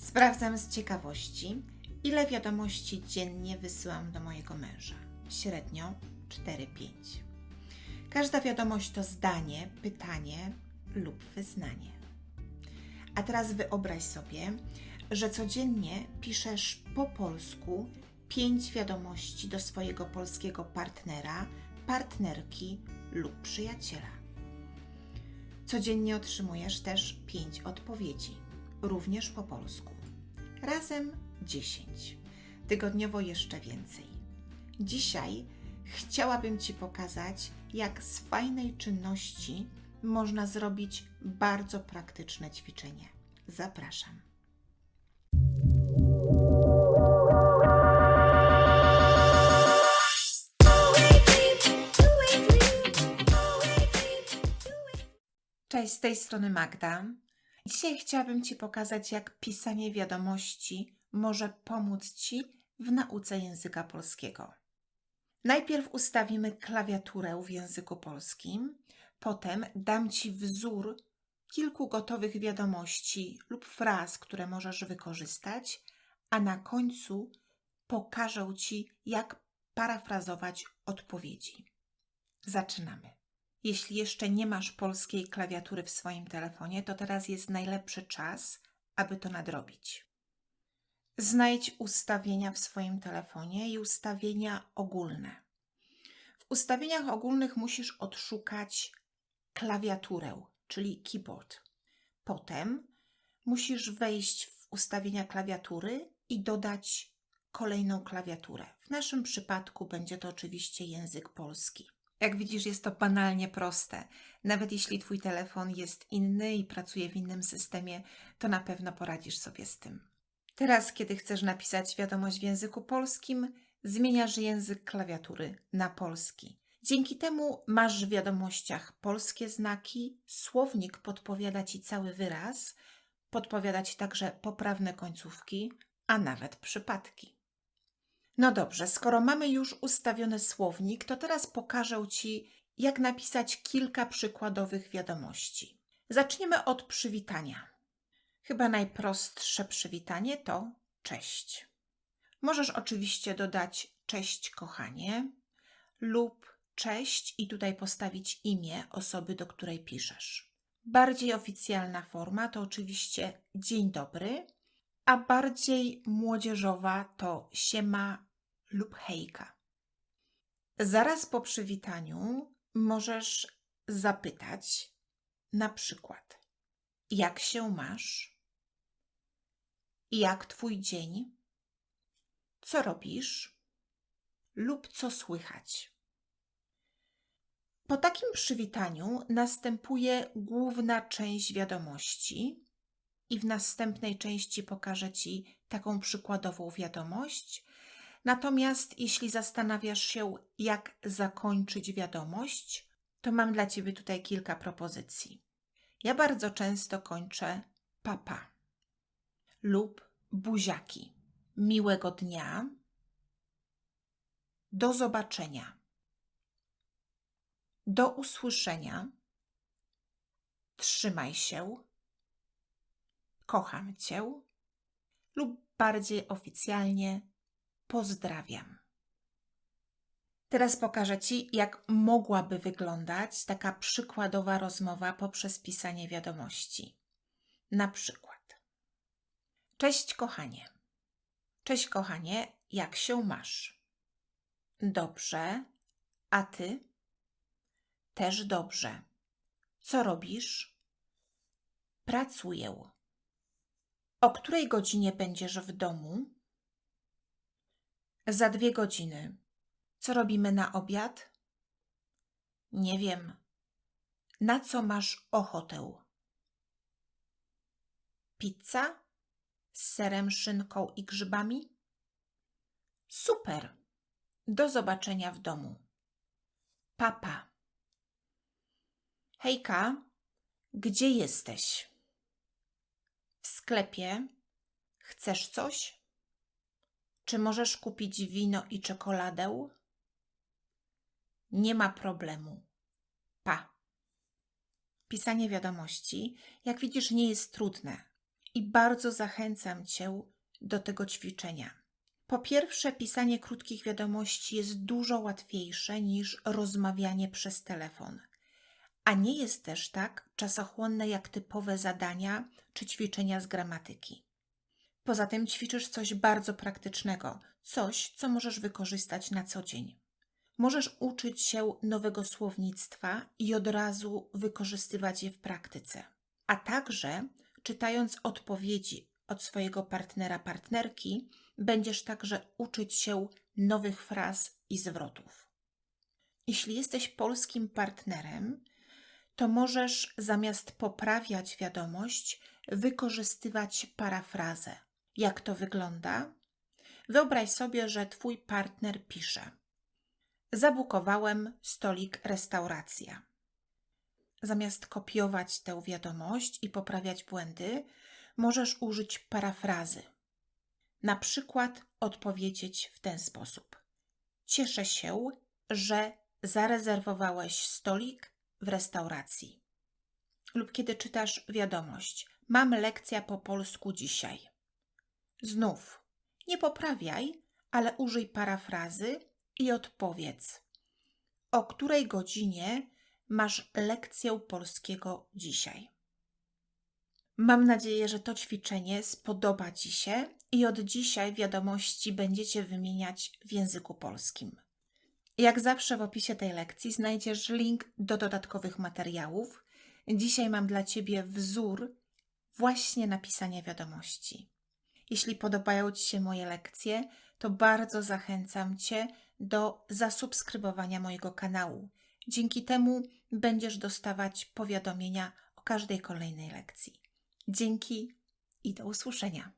Sprawdzam z ciekawości, ile wiadomości dziennie wysyłam do mojego męża. Średnio 4-5. Każda wiadomość to zdanie, pytanie lub wyznanie. A teraz wyobraź sobie, że codziennie piszesz po polsku 5 wiadomości do swojego polskiego partnera, partnerki lub przyjaciela. Codziennie otrzymujesz też 5 odpowiedzi, również po polsku. Razem 10. Tygodniowo jeszcze więcej. Dzisiaj chciałabym Ci pokazać, jak z fajnej czynności można zrobić bardzo praktyczne ćwiczenie. Zapraszam. Cześć, z tej strony Magda. Dzisiaj chciałabym Ci pokazać, jak pisanie wiadomości może pomóc Ci w nauce języka polskiego. Najpierw ustawimy klawiaturę w języku polskim, potem dam Ci wzór kilku gotowych wiadomości lub fraz, które możesz wykorzystać, a na końcu pokażę Ci, jak parafrazować odpowiedzi. Zaczynamy. Jeśli jeszcze nie masz polskiej klawiatury w swoim telefonie, to teraz jest najlepszy czas, aby to nadrobić. Znajdź ustawienia w swoim telefonie i ustawienia ogólne. W ustawieniach ogólnych musisz odszukać klawiaturę, czyli keyboard. Potem musisz wejść w ustawienia klawiatury i dodać kolejną klawiaturę. W naszym przypadku będzie to oczywiście język polski. Jak widzisz, jest to banalnie proste. Nawet jeśli Twój telefon jest inny i pracuje w innym systemie, to na pewno poradzisz sobie z tym. Teraz, kiedy chcesz napisać wiadomość w języku polskim, zmieniasz język klawiatury na polski. Dzięki temu masz w wiadomościach polskie znaki, słownik podpowiada Ci cały wyraz, podpowiada Ci także poprawne końcówki, a nawet przypadki. No dobrze, skoro mamy już ustawiony słownik, to teraz pokażę Ci, jak napisać kilka przykładowych wiadomości. Zaczniemy od przywitania. Chyba najprostsze przywitanie to cześć. Możesz oczywiście dodać cześć kochanie lub cześć i tutaj postawić imię osoby, do której piszesz. Bardziej oficjalna forma to oczywiście dzień dobry, a bardziej młodzieżowa to siema lub hejka. Zaraz po przywitaniu możesz zapytać na przykład: jak się masz? Jak twój dzień? Co robisz? Lub co słychać? Po takim przywitaniu następuje główna część wiadomości i w następnej części pokażę Ci taką przykładową wiadomość. Natomiast jeśli zastanawiasz się, jak zakończyć wiadomość, to mam dla Ciebie tutaj kilka propozycji. Ja bardzo często kończę papa lub buziaki. Miłego dnia. Do zobaczenia. Do usłyszenia. Trzymaj się. Kocham Cię. Lub bardziej oficjalnie pozdrawiam. Teraz pokażę Ci, jak mogłaby wyglądać taka przykładowa rozmowa poprzez pisanie wiadomości. Na przykład: cześć kochanie. Cześć kochanie, jak się masz? Dobrze. A Ty? Też dobrze. Co robisz? Pracuję. O której godzinie będziesz w domu? Za 2 godziny. Co robimy na obiad? Nie wiem. Na co masz ochotę? Pizza? Z serem, szynką i grzybami? Super. Do zobaczenia w domu. Papa. Hejka, gdzie jesteś? W sklepie. Chcesz coś? Czy możesz kupić wino i czekoladę? Nie ma problemu. Pa. Pisanie wiadomości, jak widzisz, nie jest trudne. i bardzo zachęcam Cię do tego ćwiczenia. Po pierwsze, pisanie krótkich wiadomości jest dużo łatwiejsze niż rozmawianie przez telefon, a nie jest też tak czasochłonne jak typowe zadania czy ćwiczenia z gramatyki. Poza tym ćwiczysz coś bardzo praktycznego, coś, co możesz wykorzystać na co dzień. Możesz uczyć się nowego słownictwa i od razu wykorzystywać je w praktyce. A także, czytając odpowiedzi od swojego partnera, partnerki, będziesz także uczyć się nowych fraz i zwrotów. Jeśli jesteś polskim partnerem, to możesz zamiast poprawiać wiadomość, wykorzystywać parafrazę. Jak to wygląda? Wyobraź sobie, że Twój partner pisze: zabukowałem stolik restauracja. Zamiast kopiować tę wiadomość i poprawiać błędy, możesz użyć parafrazy. Na przykład odpowiedzieć w ten sposób: cieszę się, że zarezerwowałeś stolik w restauracji. Lub kiedy czytasz wiadomość: mam lekcja po polsku dzisiaj. Znów, nie poprawiaj, ale użyj parafrazy i odpowiedz: o której godzinie masz lekcję polskiego dzisiaj? Mam nadzieję, że to ćwiczenie spodoba Ci się i od dzisiaj wiadomości będziecie wymieniać w języku polskim. Jak zawsze w opisie tej lekcji znajdziesz link do dodatkowych materiałów. Dzisiaj mam dla Ciebie wzór właśnie napisania wiadomości. Jeśli podobają Ci się moje lekcje, to bardzo zachęcam Cię do zasubskrybowania mojego kanału. Dzięki temu będziesz dostawać powiadomienia o każdej kolejnej lekcji. Dzięki i do usłyszenia.